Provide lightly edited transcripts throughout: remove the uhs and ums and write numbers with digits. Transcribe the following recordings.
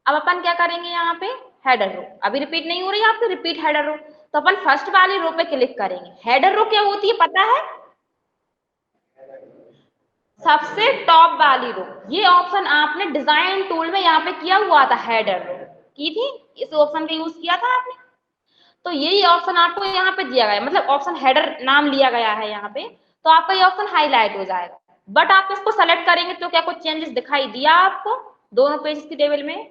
अब अपन क्या करेंगे यहाँ पे, हेडर रो, अभी रिपीट नहीं हो रही है आपकी, रिपीट हेडर रो, तो अपन फर्स्ट वाली रो पे क्लिक करेंगे। हेडर रो क्या होती है पता है, सबसे टॉप वाली रो। ये ऑप्शन आपने डिजाइन टूल में यहाँ पे किया हुआ था, हेडर रो की थी, इस ऑप्शन का यूज किया था आपने, तो यही ऑप्शन आपको यहाँ पे दिया गया, मतलब ऑप्शन हेडर नाम लिया गया है यहाँ पे, तो आपका ये ऑप्शन हाईलाइट हो जाएगा। बट आप इसको सेलेक्ट करेंगे तो क्या कुछ चेंजेस दिखाई दिया आपको दोनों पेज की टेबल में,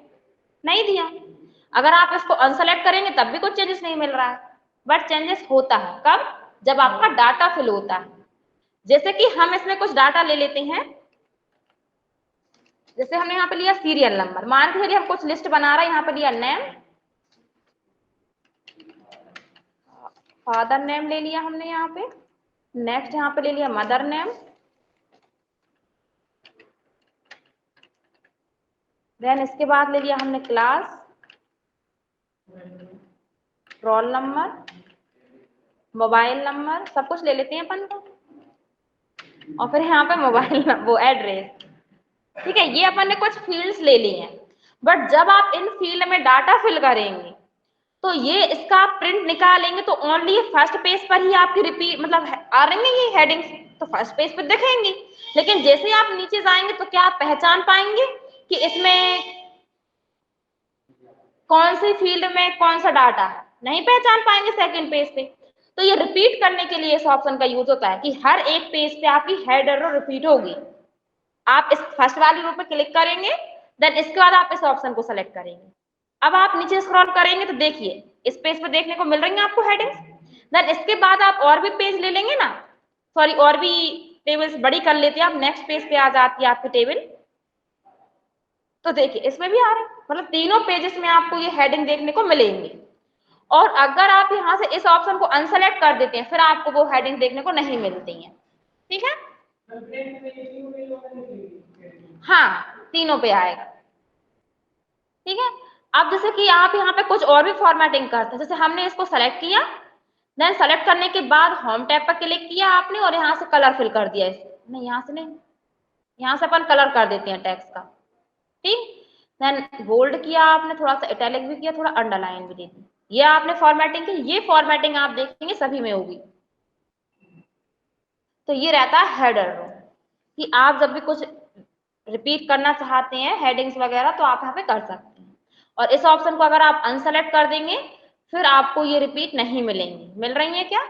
नहीं दिया। अगर आप इसको अनसेलेक्ट करेंगे तब भी कुछ चेंजेस नहीं मिल रहा है, बट चेंजेस होता है कब, जब आपका डाटा फिल होता है। जैसे कि हम इसमें कुछ डाटा ले लेते हैं, जैसे हमने यहाँ पे लिया सीरियल नंबर, मान के चलिए हम कुछ लिस्ट बना रहे हैं, यहाँ पे लिया नेम, फादर नेम ले लिया हमने यहाँ पे, नेक्स्ट यहाँ पे ले लिया मदर नेम, देन इसके बाद ले लिया हमने class, roll number, mobile number, सब कुछ ले लेते हैं अपन को, और फिर यहाँ पे मोबाइल वो एड्रेस। ठीक है, ये अपन ने कुछ फील्ड्स ले ली हैं, बट जब आप इन फील्ड में डाटा फिल करेंगे तो ये इसका आप प्रिंट निकालेंगे तो ओनली फर्स्ट पेज पर ही आपकी रिपीट मतलब आ रही है ये हेडिंग्स, तो फर्स्ट पेज पर दिखेंगी। लेकिन जैसे ही आप नीचे जाएंगे तो क्या आप पहचान पाएंगे कि इसमें कौन सी फील्ड में कौन सा डाटा है, नहीं पहचान पाएंगे सेकंड पेज पे। तो ये रिपीट करने के लिए इस ऑप्शन का यूज होता है कि हर एक पेज पे आपकी हेडर रो रिपीट होगी। आप इस फर्स्ट वाली रो पे क्लिक करेंगे, देन इसके बाद आप इस ऑप्शन को सेलेक्ट करेंगे। अब आप नीचे स्क्रॉल करेंगे तो देखिए इस पेज पे देखने को मिल रही है आपको हेडिंग्स। देन इसके बाद आप और भी पेज ले लेंगे ना, सॉरी और भी टेबल्स बड़ी कर लेते हैं आप, नेक्स्ट पेज पे आ जाती है आपकी टेबल, तो देखिए इसमें भी आ रहे हैं, मतलब तीनों पेजेस में आपको ये हेडिंग देखने को मिलेंगे। और अगर आप यहाँ से इस ऑप्शन को अनसेलेक्ट कर देते हैं फिर आपको वो हेडिंग देखने को नहीं मिलती हैं। ठीक है, हाँ तीनों पे आएगा। ठीक है, अब जैसे कि आप यहाँ पे कुछ और भी फॉर्मेटिंग करते हैं, जैसे हमने इसको सेलेक्ट किया, देन सेलेक्ट करने के बाद होम टैब पर क्लिक किया आपने और यहाँ से कलर फिल कर दिया नहीं यहाँ से नहीं, यहाँ से अपन कलर कर देते हैं टेक्स्ट का। ठीक, देन बोल्ड किया आपने, थोड़ा सा इटैलिक भी किया, थोड़ा अंडरलाइन भी दे दी, ये आपने फॉर्मेटिंग की। ये फॉर्मेटिंग आप देखेंगे सभी में होगी। तो ये रहता है हेडर रो, कि आप जब भी कुछ रिपीट करना चाहते हैं हेडिंग्स वगैरह तो आप यहाँ पे कर सकते हैं। और इस ऑप्शन को अगर आप अनसेलेक्ट कर देंगे फिर आपको ये रिपीट नहीं मिलेंगी। मिल रही है क्या,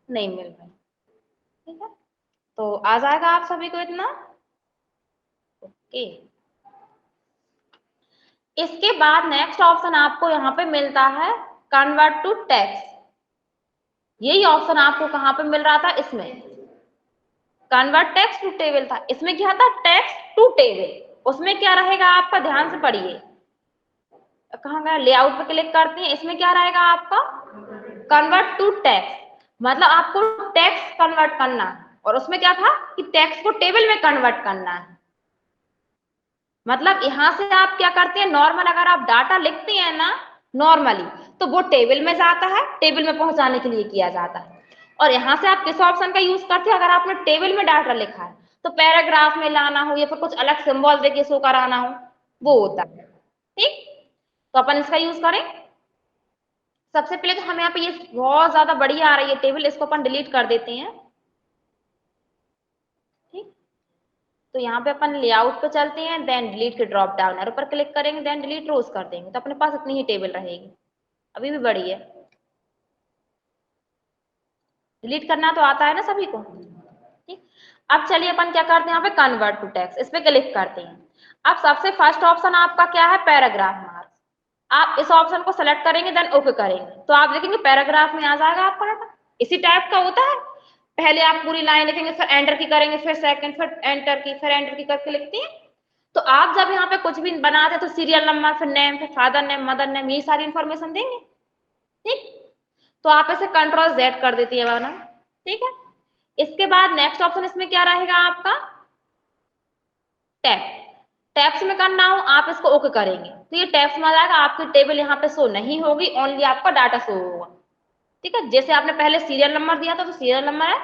नहीं मिल रही। ठीक है, तो आ जाएगा आप सभी को इतना। ओके, इसके बाद नेक्स्ट ऑप्शन आपको यहाँ पे मिलता है कन्वर्ट टू टेक्स्ट। यही ऑप्शन आपको कहाँ पे मिल रहा था, इसमें कन्वर्ट टेक्स्ट टू टेबल था। इसमें क्या था, टेक्स्ट टू टेबल, उसमें क्या रहेगा आपका, ध्यान से पढ़िए, कहाँ गया, लेआउट पे क्लिक करते हैं, इसमें क्या रहेगा आपका कन्वर्ट टू टेक्स्ट, मतलब आपको टेक्स्ट कन्वर्ट करना है। और उसमें क्या था कि टेक्स्ट को टेबल में कन्वर्ट करना है। मतलब यहां से आप क्या करते हैं, नॉर्मल अगर आप डाटा लिखते हैं ना नॉर्मली तो वो टेबल में जाता है, टेबल में पहुंचाने के लिए किया जाता है। और यहाँ से आप किस ऑप्शन का यूज करते हैं, अगर आपने टेबल में डाटा लिखा है तो पैराग्राफ में लाना हो या फिर कुछ अलग सिंबल देके शो कराना हो वो होता है। ठीक, तो अपन इसका यूज करें। सबसे पहले तो हम यहाँ पे ये बहुत ज्यादा बढ़िया आ रही है टेबल, इसको अपन डिलीट कर देते हैं। ठीक, तो यहाँ पे अपन लेआउट पे चलते हैं, देन डिलीट के ड्रॉप डाउन एरो पर क्लिक करेंगे, देन डिलीट रोज कर देंगे तो अपने पास इतनी ही टेबल रहेगी। अभी भी बड़ी है, डिलीट करना तो आता है ना सभी को। ठीक, अब चलिए अपन क्या करते हैं, यहाँ पे कन्वर्ट टू टेक्स्ट, इस पे क्लिक करते हैं। अब सबसे फर्स्ट ऑप्शन आपका क्या है, पैराग्राफ मार्क्स। आप इस ऑप्शन को सेलेक्ट करेंगे देन ओके करेंगे तो आप देखेंगे पैराग्राफ में आ जाएगा आपका डाटा। इसी टाइप का होता है, पहले आप पूरी लाइन लिखेंगे फिर एंटर की करेंगे, फिर सेकंड, फिर एंटर की, फिर एंटर की करके लिखते हैं। तो आप जब यहाँ पे कुछ भी बनाते हैं तो सीरियल नंबर, फिर नेम, फिर फादर नेम, मदर नेम, ये सारी इंफॉर्मेशन देंगे। ठीक, तो आप इसे कंट्रोल जेड कर देती है वरना। ठीक है, इसके बाद नेक्स्ट ऑप्शन इसमें क्या रहेगा आपका, टैब। टैब्स में करना हो आप इसको ओके करेंगे तो ये टैब्स में आ जाएगा, आपकी टेबल यहाँ पे शो नहीं होगी, ओनली आपका डाटा शो होगा। ठीक है, जैसे आपने पहले सीरियल नंबर दिया था तो सीरियल नंबर है,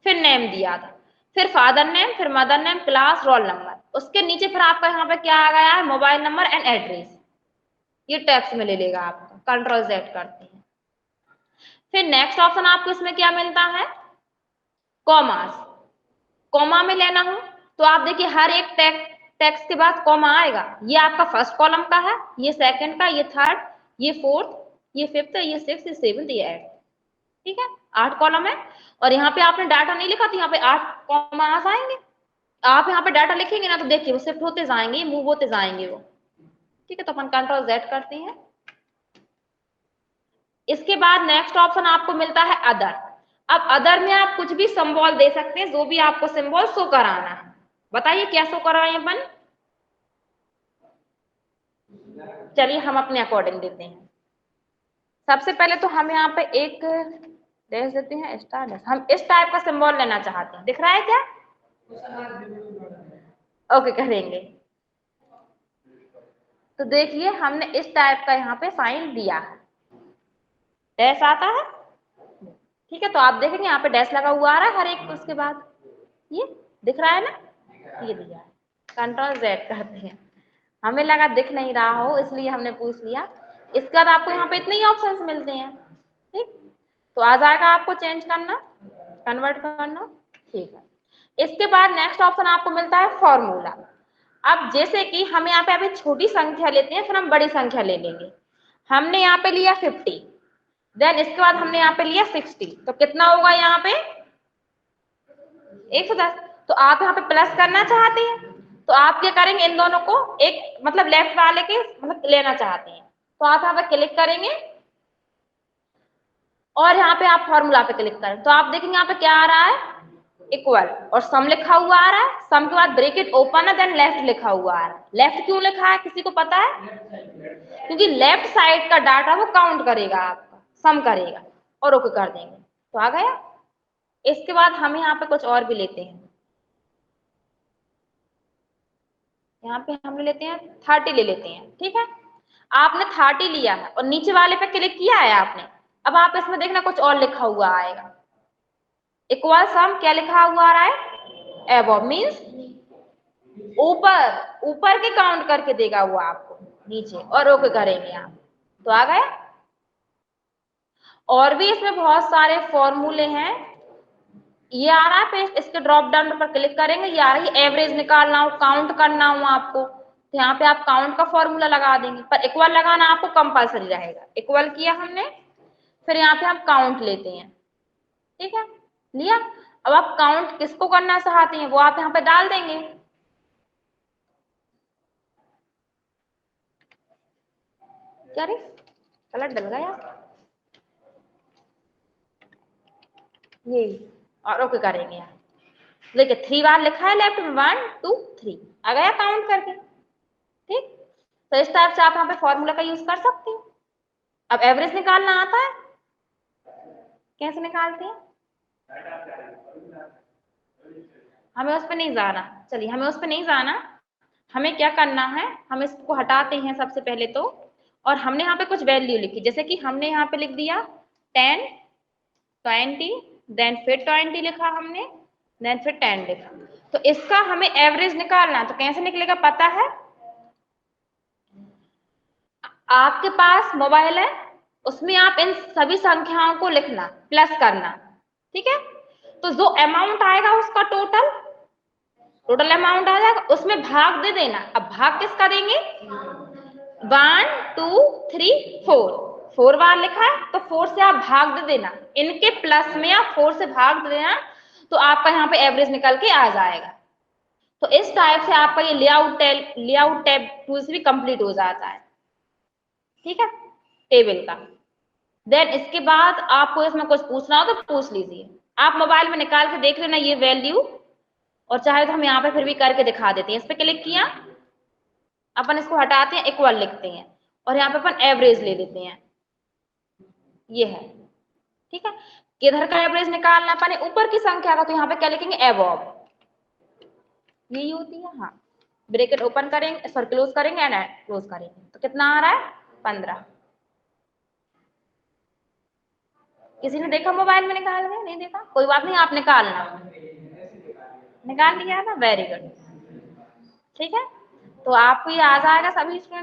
फिर नेम दिया था, फिर फादर नेम, फिर mother name, class, roll number, उसके नीचे फिर आपका यहाँ पे क्या आ गया है, मोबाइल नंबर एंड एड्रेस। ये टेक्स्ट में ले लेगा आपका, कंट्रोल Z करते हैं। फिर नेक्स्ट ऑप्शन आपको इसमें क्या मिलता है, कॉमास, कॉमा में लेना हो तो आप देखिए हर एक टेक्स्ट के बाद कॉमा आएगा। ये आपका फर्स्ट कॉलम का है, ये सेकंड का, ये थर्ड, ये फोर्थ, ये फिफ्थ, ये सिक्स, ये सेवंथ, ये एट, ठीक है 8 कॉलम है। और यहाँ पे आपने डाटा नहीं लिखा तो यहाँ पे 8 कॉमास आएंगे। आप यहाँ पे डाटा लिखेंगे ना तो देखिए वो शिफ्ट होते जाएंगे, मूव होते जाएंगे वो, ठीक है। तो अपन कंट्रोल Z करते हैं। इसके बाद नेक्स्ट ऑप्शन आपको मिलता है अदर। अब अदर में आप कुछ भी सिंबल दे सकते हैं, जो भी आपको सिंबल शो कराना है। बताइए क्या शो कराएं अपन, चलिए हम अपने अकॉर्डिंग देते हैं। सबसे पहले तो हम यहाँ पे एक डैश देते हैं, स्टार डैश। हम इस टाइप का सिंबल लेना चाहते हैं, दिख रहा है क्या, ओके करेंगे। तो देखिए हमने इस टाइप का यहाँ पे साइन दिया है, डैश आता है, ठीक है। तो आप देखेंगे यहाँ पे डैश लगा हुआ आ रहा है हर एक उसके बाद, ये दिख रहा है ना, ये दिया है। कंट्रोल Z करते हैं, हमें लगा दिख नहीं रहा हो इसलिए हमने पूछ लिया। इसके बाद आपको यहाँ पे इतने ही ऑप्शंस मिलते हैं, ठीक। तो आ जाएगा आपको चेंज करना, कन्वर्ट करना, ठीक है। इसके बाद नेक्स्ट ऑप्शन आपको मिलता है फॉर्मूला। अब जैसे कि हम यहाँ पे अभी छोटी संख्या लेते हैं, फिर हम बड़ी संख्या ले लेंगे। हमने यहाँ पे लिया 50, देन इसके बाद हमने यहाँ पे लिया 60, तो कितना होगा यहाँ पे 110। तो आप यहाँ पे प्लस करना चाहते हैं तो आप क्या करेंगे, इन दोनों को एक मतलब लेफ्ट वाले के मतलब लेना चाहते हैं तो आप यहाँ पे क्लिक करेंगे और यहाँ पे आप फॉर्मूला पे क्लिक करें तो आप देखेंगे यहाँ पे क्या आ रहा है, इक्वल, और सम लिखा हुआ आ रहा है। सम के बाद ब्रैकेट ओपन है, देन लेफ्ट लिखा हुआ आ रहा है। लेफ्ट क्यों लिखा है किसी को पता है, क्योंकि लेफ्ट साइड का डाटा वो काउंट करेगा, आपका सम करेगा, और ओके कर देंगे तो आ गया। इसके बाद हम यहाँ पे कुछ और भी लेते हैं, यहाँ पे हम लेते हैं 30 ले लेते हैं, ठीक है। आपने 30 लिया है और नीचे वाले पे क्लिक किया है आपने। अब आप इसमें देखना कुछ और लिखा हुआ आएगा, इक्वल सम, क्या लिखा हुआ आ रहा है, एबव, मींस ऊपर, ऊपर के काउंट करके देगा वो आपको नीचे, और ओके करेंगे आप तो आ गए। और भी इसमें बहुत सारे फॉर्मूले हैं, ये आ रहा है पेस्ट, इसके ड्रॉप डाउन पर क्लिक करेंगे, ये आ रही है एवरेज निकालना हो, काउंट करना हो आपको तो यहाँ पे आप काउंट का फॉर्मूला लगा देंगे, पर इक्वल लगाना आपको कंपलसरी रहेगा। इक्वल किया हमने, फिर यहाँ पे हम काउंट लेते हैं, ठीक है, लिया। अब आप काउंट किसको करना चाहते हैं वो आप यहाँ पे डाल देंगे। क्या रे कलर डल गया ये, और ओके करेंगे यहाँ। देखिए 3 बार लिखा है लेफ्ट में, 1 2 3 आ गया काउंट करके, ठीक। तो इस टाइप से आप यहाँ पे फॉर्मूला का यूज कर सकते हैं। अब एवरेज निकालना आता है, कैसे निकालते हैं, हमें उस पर नहीं जाना, चलिए हमें उस पर नहीं जाना। हमें क्या करना है, हम इसको हटाते हैं सबसे पहले तो, और हमने यहाँ पे कुछ वैल्यू लिखी, जैसे कि हमने यहाँ पे लिख दिया 10 20, देन फिर 20 लिखा हमने, देन फिर 10 लिखा। तो इसका हमें एवरेज निकालना है, तो कैसे निकलेगा पता है, आपके पास मोबाइल है, उसमें आप इन सभी संख्याओं को लिखना, प्लस करना, ठीक है। तो जो अमाउंट आएगा उसका टोटल अमाउंट आ जाएगा, उसमें भाग दे देना। अब भाग किसका देंगे, 1 2 3 4 बार लिखा है तो 4 से आप भाग दे देना, इनके प्लस में आप 4 से भाग दे देना, तो आपका यहाँ पे एवरेज निकल के आ जाएगा। तो इस टाइप से आपका ये लेआउट टैब टूल्स भी कंप्लीट हो जाता है, ठीक है, टेबल का। देन इसके बाद आपको इसमें कुछ पूछना हो तो पूछ लीजिए, आप मोबाइल में निकाल के देख लेना ये वैल्यू, और चाहे तो हम यहाँ पे फिर भी करके दिखा देते हैं। इस पे क्लिक किया, अपन इसको हटाते हैं, इक्वल लिखते हैं, और यहाँ पे अपन एवरेज ले लेते हैं, ये है, ठीक है। किधर का एवरेज निकालना अपन, ऊपर की संख्या का, तो यहाँ पे क्या लिखेंगे, एबव, यही होती है, हाँ। ब्रैकेट ओपन करेंगे, सॉरी क्लोज करेंगे एंड क्लोज करेंगे, तो कितना आ रहा है 15। किसी ने देखा मोबाइल में निकाल के, नहीं देखा, कोई बात नहीं, आप निकालना, निकाल लिया ना, वेरी गुड, ठीक है। तो आपको ये आ जाएगा सभी स्टूडेंट